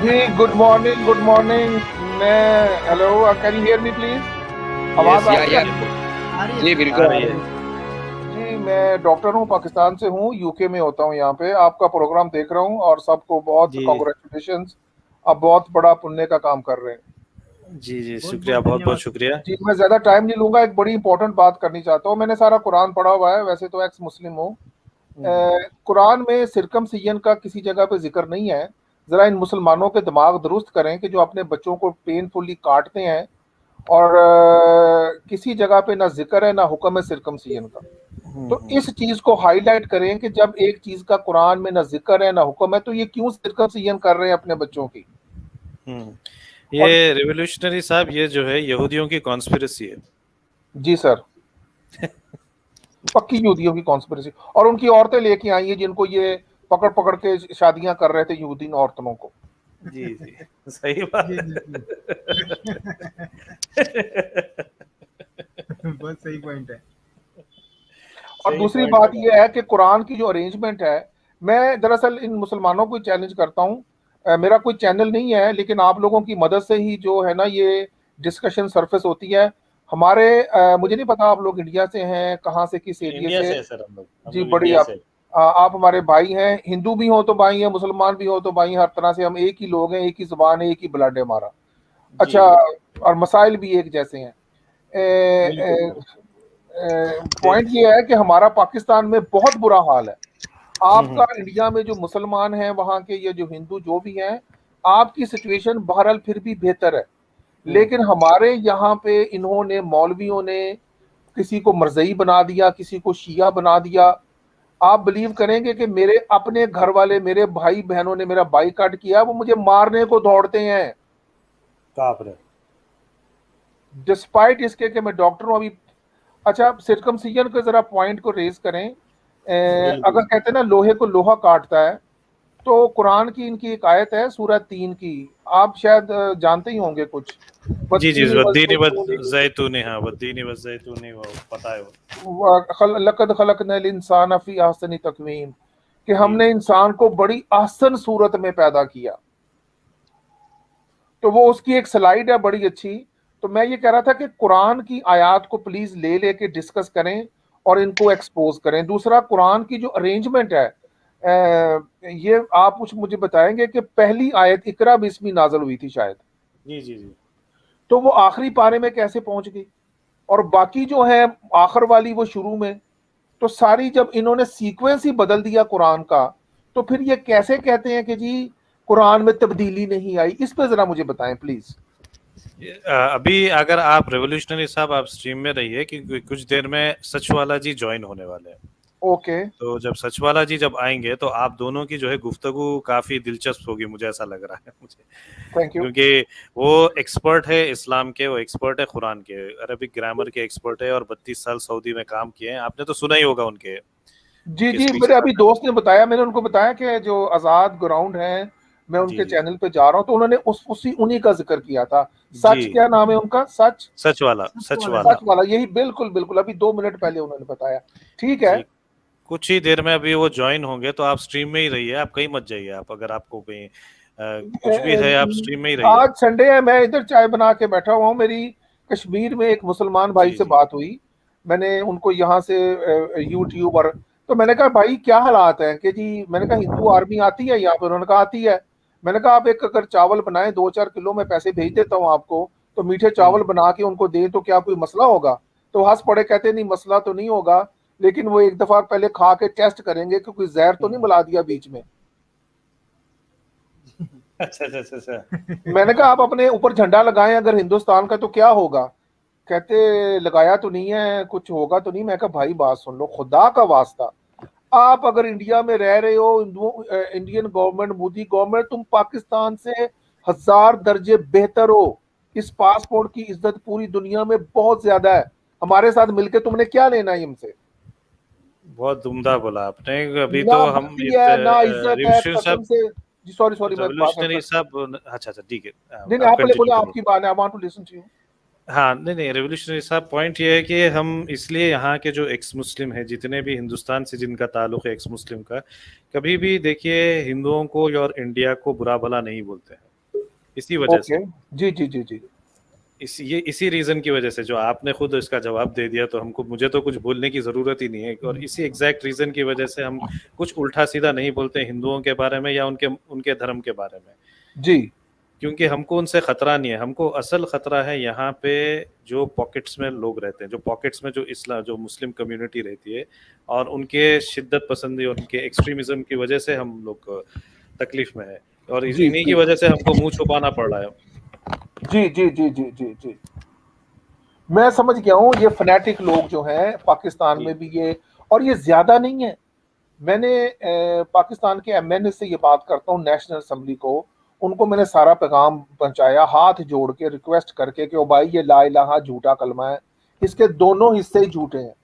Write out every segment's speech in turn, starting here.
जी good morning good morning. मैं hello, can you hear me please? आवाज yes आ yes या रही है या आपको? आ रही है जी सर। आ बिल्कुल आ रही है। रही है। जी मैं डॉक्टर हूँ, पाकिस्तान से हूँ, यूके में होता हूँ। यहाँ पे आपका प्रोग्राम देख रहा हूँ और सबको बहुत जी कॉन्ग्रेचुलेशंस। आप बहुत बड़ा पुण्य का काम कर रहे हैं। जी जी, बहुत शुक्रिया, बहुत बहुत बहुत धन्यवाद सर। शुक्रिया। जी मैं ज़्यादा टाइम नहीं लूंगा, एक बड़ी इंपॉर्टेंट बात करनी चाहता हूँ। मैंने सारा कुरान पढ़ा हुआ है, वैसे तो एक्स मुस्लिम हूँ। कुरान में सिरकमसिजन का किसी जगह पे जिक्र नहीं है। ज़रा इन मुसलमानों के दिमाग दुरुस्त करें कि जो अपने बच्चों को पेनफुली काटते हैं, और किसी जगह पे ना जिक्र है ना हुक्म है सिरकमसिजन का। तो इस चीज को हाईलाइट करें कि जब एक चीज का कुरान में ना जिक्र है ना हुक्म है, तो ये क्यों सिरकमसिजन कर रहे हैं अपने बच्चों की? हम्म और ये रेवोल्यूशनरी साहब, ये जो है यहूदियों की कॉन्स्पिरेसी है। जी सर, पक्की यहूदियों की कॉन्स्पिरेसी। और उनकी औरतें लेके आई हैं जिनको ये पकड़ पकड़ के शादियां कर रहे थे, यहूदी औरतों को। जी जी, सही बात जी बिल्कुल। है। बहुत सही पॉइंट है। और सही दूसरी पॉइंट बात लगा। यह है कि कुरान की जो अरेंजमेंट है, मैं दरअसल इन मुसलमानों को चैलेंज करता हूँ। मेरा कोई चैनल नहीं है, लेकिन आप लोगों की मदद से ही जो है ना ये डिस्कशन सरफेस होती है। हमारे मुझे नहीं पता आप लोग इंडिया से हैं, कहाँ से, किस एरिया इंडिया से। से है सर, हम जी लोग बड़ी इंडिया आप से है। आप हमारे भाई हैं, हिंदू भी हो तो भाई हैं, मुसलमान भी हो तो भाई हैं, हर तरह से हम एक ही लोग हैं, एक ही जुबान है, एक ही ब्लड है हमारा। जी अच्छा, जी, और मसाइल भी एक जैसे हैं। बिल्कुल सर। पॉइंट ये है कि हमारा पाकिस्तान में बहुत बुरा हाल है। आपका हम्म इंडिया में जो मुसलमान हैं वहाँ के, या जो हिंदू जो भी हैं, आपकी सिचुएशन बहरहाल फिर भी बेहतर है। हम्म लेकिन हमारे यहाँ पे इन्होंने, मौलवियों ने किसी को मरज़ई बना दिया, किसी को शिया बना दिया। आप बिलीव करेंगे कि मेरे अपने घर वाले, मेरे भाई बहनों ने मेरा बाइकआउट किया, वो मुझे मारने को दौड़ते हैं, बाप रे। डिस्पाइट इसके कि मैं डॉक्टर हूँ अभी। अच्छा, सिरकमसिजन के जरा पॉइंट को रेज करें। बिल्कुल। अगर कहते हैं ना लोहे को लोहा काटता है, तो कुरान की इनकी एक आयत है सूरह 3 की। आप शायद जानते ही होंगे कुछ। जी जी, वत्तीनी वद्दीनी वद वज़ैतूनी जैतूनी, हाँ, वद्दीनी वद जैतूनी, वो पता है वो। लक़द खलक़नल इंसान फ़ी अहसनि तक़वीम, कि जी हमने इंसान को बड़ी आसन सूरत में पैदा किया। तो वो उसकी एक स्लाइड है बड़ी अच्छी। तो मैं ये कह रहा था कि कुरान की आयत को प्लीज ले लेके डिस्कस करें और इनको एक्सपोज करें। दूसरा, कुरान की जो अरेंजमेंट है, ये आप कुछ मुझे बताएंगे कि पहली आयत इकरा बिस्मी नाज़िल हुई थी शायद, जी जी जी। तो वो आखिरी पारे में कैसे पहुंच गई? और बाकी जो है आखिर वाली वो शुरू में। तो सारी जब इन्होंने सीक्वेंस ही बदल दिया कुरान का, तो फिर ये कैसे कहते हैं कि जी कुरान में तब्दीली नहीं आई? इस पे जरा मुझे बताएं प्लीज। अभी अगर आप रेवोल्यूशनरी साहब, आप स्ट्रीम में रहिए, क्योंकि कुछ देर में सच वाला जी ज्वाइन होने वाले हैं। ओके। तो जब सच वाला जी जब आएंगे तो आप दोनों की जो है गुफ्तगू काफी दिलचस्प होगी, मुझे ऐसा लग रहा है मुझे। Thank you. क्योंकि वो एक्सपर्ट है इस्लाम के, वो एक्सपर्ट है कुरान के, अरबिक ग्रामर के एक्सपर्ट है, और 32 साल सऊदी में काम किए हैं। आपने तो सुना ही होगा उनके जी उनके जी, मेरे स्पीचेस अभी आपने। दोस्त ने बताया, मैंने उनको बताया कि जो आजाद ग्राउंड है, मैं जी उनके जी चैनल पे जा रहा हूँ, तो उन्होंने उस उसी उन्हीं का जिक्र किया था। जी। सच क्या नाम है उनका? सच। सच वाला, सच सच वाला वाला। जी। सच वाला, यही बिल्कुल बिल्कुल, अभी 2 मिनट पहले उन्होंने बताया। ठीक है। जी, कुछ ही देर में अभी वो ज्वाइन होंगे, तो आप स्ट्रीम में ही रहिए, आप कहीं मत जाइए। आप अगर आपको कहीं कुछ भी है, आप स्ट्रीम में ही रहिए। आज संडे है, मैं इधर चाय बना के बैठा हुआ हूँ। मेरी कश्मीर में एक मुसलमान भाई जी से जी बात हुई। मैंने उनको यहाँ से यूट्यूब और, तो मैंने कहा भाई क्या हालात हैं? कि जी मैंने कहा हिंदू आर्मी आती है यहाँ पे? उन्होंने कहा आती है। मैंने कहा आप एक अगर चावल बनाएं, 2-4 किलो मैं पैसे भेज देता हूँ आपको, तो मीठे चावल हम्म बना के उनको दें, तो क्या कोई मसला होगा? तो हंस पड़े, कहते नहीं मसला तो नहीं होगा, लेकिन वो एक दफा पहले खा के टेस्ट करेंगे कि कोई जहर तो नहीं हम्म। मिला दिया बीच में। अच्छा अच्छा अच्छा अच्छा। मैंने कहा आप अपने ऊपर झंडा लगाएं अगर हिंदुस्तान का, तो क्या होगा? कहते लगाया तो नहीं है, कुछ होगा तो नहीं। मैं कहा भाई बात सुन लो, खुदा का वास्ता, आप अगर इंडिया में रह रहे हो, इंडियन गवर्नमेंट, मोदी गवर्नमेंट, तुम पाकिस्तान से 1000 दर्जे बेहतर हो। इस पासपोर्ट की इज्जत पूरी दुनिया में बहुत ज्यादा है। हमारे साथ मिलके तुमने क्या लेना है हमसे? बहुत उम्दा बोला आपने। अभी ना तो हम भक्ति है ना इज्जत है, रिविशु कसम साहब, से। जी सॉरी सॉरी, मैं बात रेवोल्यूशनरी साहब। अच्छा अच्छा, ठीक है। नहीं नहीं, आप आप पहले बोले, कंटिन्यू करिए। आपकी बात है, I want to listen to you. हाँ, नहीं नहीं, रेवोल्यूशनरी साहब, पॉइंट ये है कि हम इसलिए यहाँ के जो एक्स मुस्लिम हैं, जितने भी हिंदुस्तान से जिनका ताल्लुक है एक्स मुस्लिम का, कभी भी देखिए हिंदुओं को और इंडिया को बुरा भला नहीं बोलते हैं। इसी वजह से, ओके, जी जी जी जी, इसी रीजन की वजह से जो आपने खुद इसका जवाब दे दिया, तो हमको मुझे तो कुछ बोलने की जरूरत ही नहीं है। और इसी एग्जैक्ट रीजन की वजह से हम कुछ उल्टा सीधा नहीं बोलते हिंदुओं के बारे में या उनके उनके धर्म के बारे में, जी क्योंकि हमको उनसे खतरा नहीं है। हमको असल खतरा है यहाँ पे जो पॉकेट्स में लोग रहते हैं, जो पॉकेट्स में जो इस्लाम जो मुस्लिम कम्युनिटी रहती है, और उनके शिद्दत पसंदी और उनके एक्सट्रीमिज्म की वजह से हम लोग तकलीफ में है, और जी इन्हीं की जी वजह से हमको मुंह छुपाना पड़ रहा है। जी जी जी जी जी जी, मैं समझ गया हूँ। ये फनेटिक लोग जो हैं पाकिस्तान जी में भी ये, और ये ज्यादा नहीं है। मैंने पाकिस्तान के एमएनए से ये बात करता हूँ, नेशनल असेंबली को, उनको मैंने सारा पैगाम पहुंचाया, हाथ जोड़ के रिक्वेस्ट करके कि ओ भाई ये ला इलाहा झूठा कलमा है, इसके दोनों हिस्से ही झूठे हैं।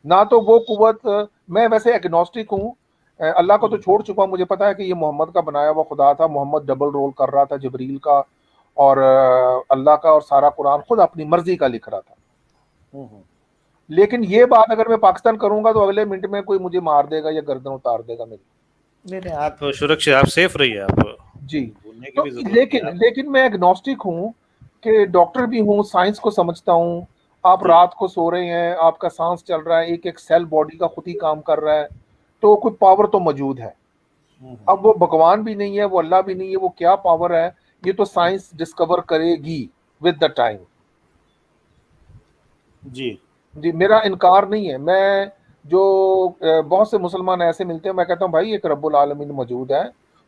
ना तो वो कुव्वत, मैं वैसे एग्नोस्टिक हूँ, अल्लाह को तो छोड़ चुका हूँ, मुझे पता है कि ये मोहम्मद का बनाया हुआ खुदा था, मोहम्मद डबल रोल कर रहा था जबरील का और अल्लाह का, और सारा कुरान खुद अपनी मर्जी का लिख रहा था। लेकिन ये बात अगर मैं पाकिस्तान करूंगा तो अगले मिनट में कोई मुझे मार देगा या गर्दन उतार देगा मेरी। नहीं नहीं, आप सुरक्षित, आप सेफ रहिए, आप जी, बोलने की तो भी जरूरत लेकिन नहीं है। लेकिन मैं एग्नोस्टिक हूँ कि डॉक्टर भी हूँ, साइंस को समझता हूँ। आप जी रात को सो रहे हैं, आपका सांस चल रहा है, एक एक सेल बॉडी का खुद ही काम कर रहा है, तो कोई पावर तो मौजूद है। अब वो भगवान भी नहीं है, वो अल्लाह भी नहीं है, वो क्या पावर है, ये तो साइंस डिस्कवर करेगी विद द टाइम। जी जी, मेरा इनकार नहीं है। मैं जो बहुत से मुसलमान ऐसे मिलते हैं, मैं कहता हूँ भाई एक रब्बुल आलमीन मौजूद है,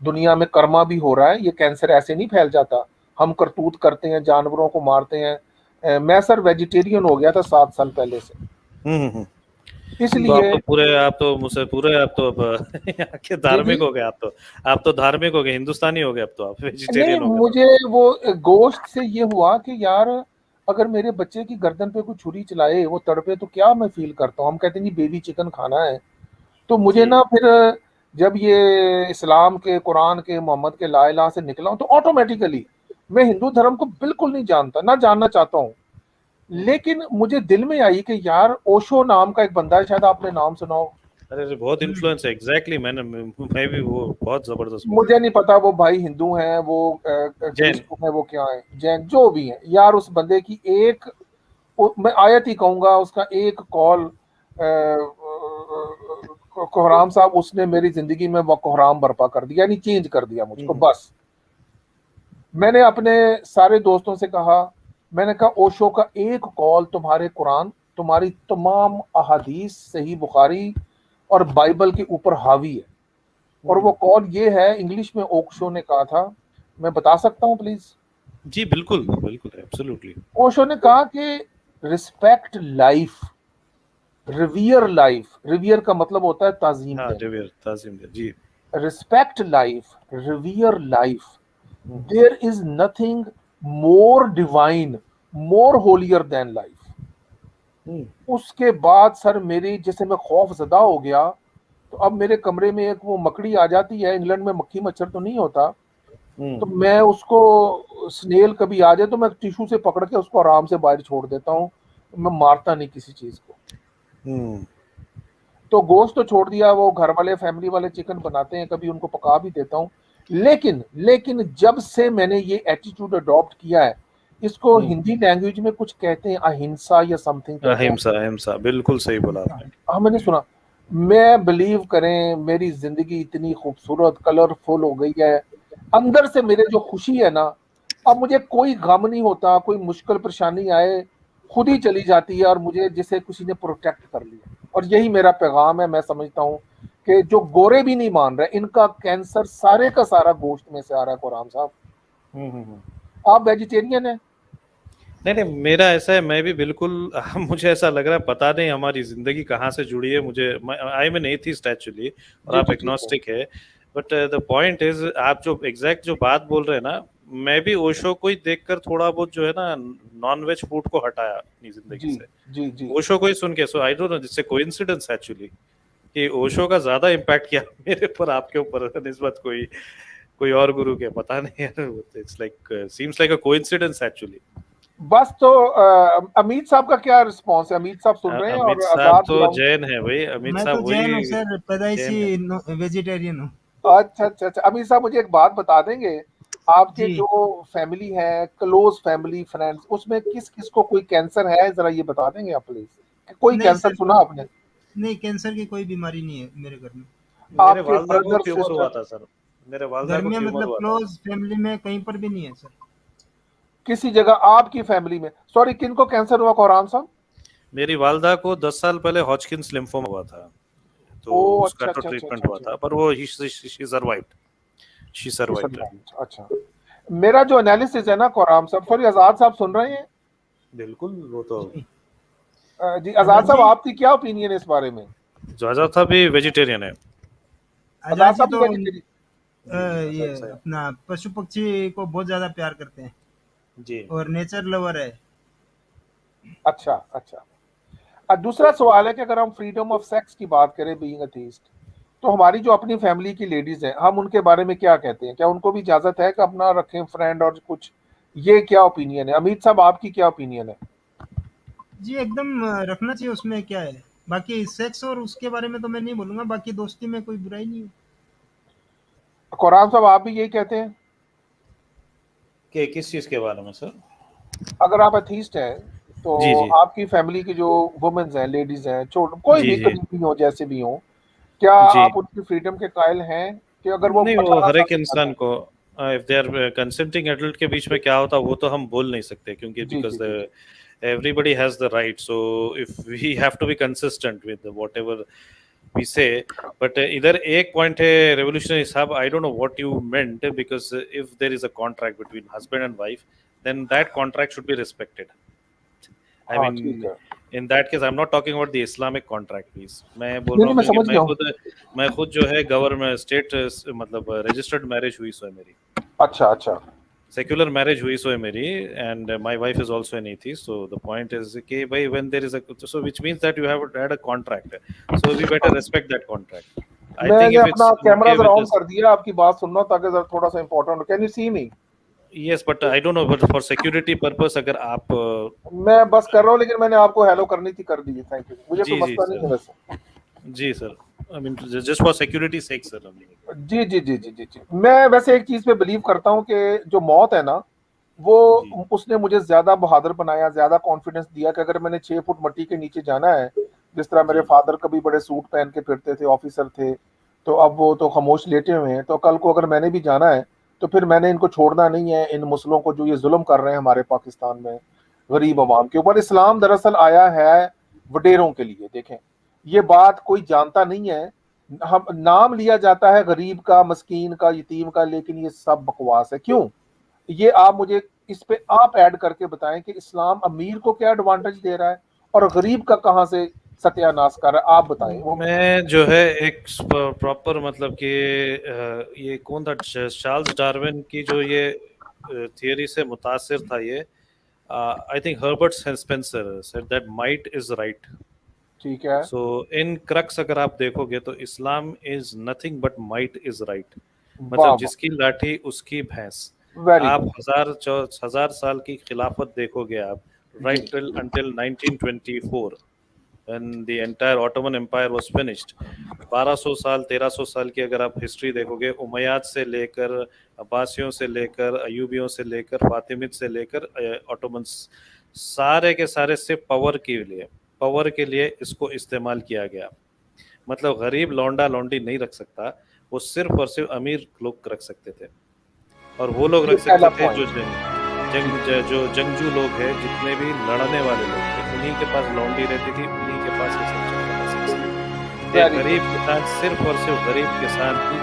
दुनिया में कर्मा भी हो रहा है, ये कैंसर ऐसे नहीं फैल जाता। हम करतूत करते हैं, जानवरों को मारते हैं। मैं सर वेजिटेरियन हो गया था 7 साल पहले से, तो इसलिए आप तो मुझसे पूरे, आप तो अब यहाँ के जी जी, धार्मिक हो गए, आप तो धार्मिक हो गए, हिंदुस्तानी हो गए, अब तो आप नहीं वेजिटेरियन हो गए। मुझे वो गोश्त से ये हुआ कि यार अगर मेरे बच्चे की गर्दन पे कोई छुरी चलाए, वो तड़पे, तो क्या मैं फील करता हूँ। हम कहते हैं जी बेबी चिकन खाना है, तो मुझे जी ना फिर जब ये इस्लाम के, कुरान के, मोहम्मद के ला इलाहा से निकला हूं, तो ऑटोमेटिकली मैं हिंदू धर्म को बिल्कुल नहीं जानता, ना जानना चाहता हूं। लेकिन मुझे दिल में आई कि यार ओशो नाम का एक बंदा है, शायद आपने नाम सुना हो। अरे अरे, बहुत इन्फ्लुएंस है, एग्जैक्टली। मैं भी वो बहुत जबरदस्त बुक है। मुझे नहीं पता वो भाई हिंदू हैं, वो जैन। क्रिश्चियन है, वो क्या है, जैन, जो भी है यार, उस बंदे की एक, मैं आयत ही कहूंगा, उसका एक कॉल कोहराम साहब, उसने मेरी जिंदगी में वो कोहराम बर्पा कर दिया, यानी चेंज कर दिया मुझको। बस मैंने अपने सारे दोस्तों से कहा, मैंने कहा ओशो का एक कॉल तुम्हारे कुरान, तुम्हारी तमाम अहादीस, सही बुखारी और बाइबल के ऊपर हावी है। और वो कॉल ये है, इंग्लिश में ओशो ने कहा था, मैं बता सकता हूँ प्लीज। जी बिल्कुल बिल्कुल, एब्सोल्युटली। ओशो ने कहा कि respect life, revere life, revere का मतलब होता है ताजीम हाँ, देना, जवेर ताजिम दे जी। Respect life, revere life, there is nothing more divine, more holier than life. उसके बाद सर मेरी, जैसे मैं खौफ ज़दा हो गया, तो अब मेरे कमरे में एक वो मकड़ी आ जाती है, इंग्लैंड में मक्खी मच्छर तो नहीं होता, तो मैं उसको, स्नेल कभी आ जाए तो मैं टिश्यू से पकड़ के उसको आराम से बाहर छोड़ देता हूँ, मैं मारता नहीं किसी चीज को। तो गोश्त तो छोड़ दिया, वो घर वाले फैमिली वाले चिकन बनाते हैं, कभी उनको पका भी देता हूँ। लेकिन लेकिन जब से मैंने ये एटीट्यूड अडॉप्ट किया है, इसको हिंदी लैंग्वेज में कुछ कहते हैं अहिंसा या समथिंग कहते हैं। अहिंसा, अहिंसा, बिल्कुल सही बोला आपने। हाँ मैंने सुना। मैं बिलीव करें, मेरी जिंदगी इतनी खूबसूरत कलरफुल हो गई है, अंदर से मेरे जो खुशी है ना, अब मुझे कोई गम नहीं होता, कोई मुश्किल परेशानी आए खुद ही चली जाती है, और मुझे जिसे किसी ने प्रोटेक्ट कर लिया। और यही मेरा पैगाम है। मैं समझता हूँ कि जो गोरे भी नहीं मान रहे, इनका कैंसर सारे का सारा गोश्त में से आ रहा है। कुरान साहब, आप वेजिटेरियन है? नहीं नहीं, मेरा ऐसा है, मैं भी बिल्कुल मुझे ऐसा लग रहा है, पता नहीं हमारी जिंदगी कहाँ से जुड़ी है। मुझे, I am N atheist actually, और जी आप जी ठीक है। एग्नोस्टिक है। बट द पॉइंट इज, आप जो एग्जैक्ट जो बात बोल रहे हैं ना, मैं भी ओशो को ही देखकर थोड़ा बहुत जो है ना, नॉन वेज फूड को हटाया अपनी जिंदगी जी से। जी जी ओशो को ही सुन के, सो आई डोंट नो, जिससे कोइंसिडेंस एक्चुअली कि ओशो का ज्यादा इम्पैक्ट किया मेरे पर आपके ऊपर निस्बत कोई कोई और गुरु के, पता नहीं यार। It's like, seems like a coincidence actually. बस तो अमित साहब का क्या रिस्पॉन्स है? अमित साहब सुन रहे हैं? अमित और साहब आजाद तो गुलाम, जैन है भाई, अमित मैं तो साहब जैन हूँ वही सर, जैन पैदाइशी है। वेजिटेरियन हूँ। अच्छा अच्छा अच्छा, अमित साहब मुझे एक बात बता देंगे, आपके जी जो फैमिली है, क्लोज फैमिली फ्रेंड्स, उसमें किस किस को कोई कैंसर है, जरा ये बता देंगे आप प्लीज? कोई नहीं कैंसर सर, सुना आपने? नहीं कैंसर की कोई बीमारी नहीं है मेरे घर में। मेरे आपके वालदा को ब्रदर ट्यूमर हुआ सिस्टर था सर, मेरे वालदा घर को में ट्यूमर मतलब हुआ था। क्लोज फैमिली में कहीं पर भी नहीं है सर। किसी जगह आपकी फैमिली में? सॉरी, किनको कैंसर हुआ कोरान साहब? मेरी वालदा को 10 साल पहले हॉजकिंस लिम्फोमा हुआ था, तो ओ उसका अच्छा तो अच्छा अच्छा ट्रीटमेंट अच्छा हुआ अच्छा। था, पर वो शी सर्वाइव्ड। अच्छा, मेरा जो एनालिसिस है ना कोराम साहब, सॉरी आजाद साहब सुन रहे हैं? बिल्कुल, वो तो जी जी आजाद आजाद साहब, जी, आपकी क्या ओपिनियन है इस बारे में? ज्वाजा था भी वेजिटेरियन है। आजाद आजाद जी साहब भी तो वेजिटेरियन? जी जी, ये आजाद साहब। अपना पशु पक्षी को बहुत ज्यादा प्यार करते हैं जी और नेचर लवर है। अच्छा अच्छा। दूसरा सवाल है कि अगर हम फ्रीडम ऑफ सेक्स की बात करें बीइंग अथीस्ट, तो हमारी जो अपनी फैमिली की लेडीज हैं, हम उनके बारे में क्या कहते हैं? क्या उनको भी इजाजत है कि अपना रखें फ्रेंड और कुछ? ये क्या ओपिनियन है? अमित साहब, आपकी क्या ओपिनियन है? जी एकदम रखना चाहिए, उसमें क्या है। बाकी सेक्स और उसके बारे में तो मैं नहीं बोलूंगा, बाकी दोस्ती में कोई बुराई नहीं है। कोराम साहब, आप भी यही कहते हैं? कि किस चीज के बारे में सर? अगर आप अथीस्ट हैं तो जी जी आपकी फैमिली की जो वुमेन्स हैं, लेडीज हैं, छोड़ कोई जी भी जी कभी भी हो, जैसे भी हो, क्या जी। आप उनकी फ्रीडम के कायल हैं कि अगर वो नहीं, वो बचाना हर एक चाहते हैं इंसान तो? को, if they are consenting adult के बीच में क्या होता है वो तो हम बोल नहीं सकते, क्योंकि जी जी बिकॉज जी जी। everybody has the right, so if we have to be consistent with whatever we say. But इधर एक पॉइंट है revolutionary साहब, I don't know what you meant, because if there is a contract between husband and wife, then that contract should be respected. I हाँ mean, ठीक है। in that case I'm not talking about the Islamic contract, please. मैं बोल नहीं रहा नहीं, हूँ मैं क्योंकि समझ गया हूँ। मैं खुद जो है गवर्नमेंट स्टेट, मतलब रजिस्टर्ड मैरिज हुई सो है मेरी, अच्छा अच्छा। सेक्युलर मैरिज हुई सो है मेरी, and my wife is also an atheist, so the point is कि भाई when there is a, so which means that you have had a contract, so we better respect that contract. I think मैंने if अपना it's camera okay जरा with on this, कर दिया, आपकी बात सुन रहा हूँ ताकि जरा थोड़ा सा इंपॉर्टेंट हो। Can you see me? Yes, but I don't know, but for security purpose अगर आप मैं बस कर रहा हूँ, लेकिन मैंने आपको हेलो करनी थी, कर दी। थैंक यू, मुझे कोई जी जी मसला नहीं सर, है वैसे। जी sir, I mean just for security sake sir. जी जी जी जी जी जी। मैं वैसे एक चीज पे बिलीव करता हूँ कि जो मौत है ना, वो जी उसने मुझे ज्यादा बहादुर बनाया, ज्यादा कॉन्फिडेंस दिया कि अगर मैंने 6 फुट मिट्टी के नीचे जाना है, जिस तरह मेरे जी फादर कभी बड़े सूट पहन के फिरते थे, ऑफिसर थे, तो अब वो तो खामोश लेटे हुए हैं, तो कल को अगर मैंने भी जाना है तो फिर मैंने इनको छोड़ना नहीं है, इन मुस्लिमों को जो ये जुल्म कर रहे हैं हमारे पाकिस्तान में गरीब जी अवाम के ऊपर। इस्लाम दरअसल आया है वडेरों के लिए। देखें, ये बात कोई जानता नहीं है। हम नाम लिया जाता है गरीब का, मस्कीन का, यतीम का, लेकिन ये सब बकवास है। क्यों? ये आप मुझे इस पे आप ऐड करके बताएं कि इस्लाम अमीर को क्या एडवांटेज दे रहा है और गरीब का कहां से सत्यानाश कर रहा है? आप बताएं। वो मैं जो है एक प्रॉपर, मतलब कि ये कौन था, चार्ल्स डार्विन की जो ये थियरी से मुतासिर था ये, I think Herbert Spencer said that might is right. ठीक है। सो इन क्रक्स अगर आप देखोगे तो Islam is nothing but might is right, वाह मतलब वाह, जिसकी लाठी उसकी भैंस। वेरी आप गुड। हजार साल की खिलाफत देखोगे आप, जी right till until 1924 when the entire Ottoman Empire was finished। 1200 साल 1300 साल की अगर आप हिस्ट्री देखोगे, उमैयाद से लेकर, अब्बासियों से लेकर, अयूबियों से लेकर, फातिमिद से लेकर ऑटोमन्स, सारे के सारे सिर्फ पावर के लिए इसको इस्तेमाल किया गया। मतलब गरीब लौंडा लौंडी नहीं रख सकता, वो सिर्फ और सिर्फ अमीर लोग रख सकते थे, और वो लोग ये रख सकते पहला थे जो पॉइंट। जी जो जंगजू लोग हैं, जितने भी लड़ने वाले लोग थे, उन्हीं के पास लौंडी रहती थी, उन्हीं के पास ये सब चलता था। एक वेरी गुड। गरीब किसान सिर्फ और सिर्फ गरीब किसान ही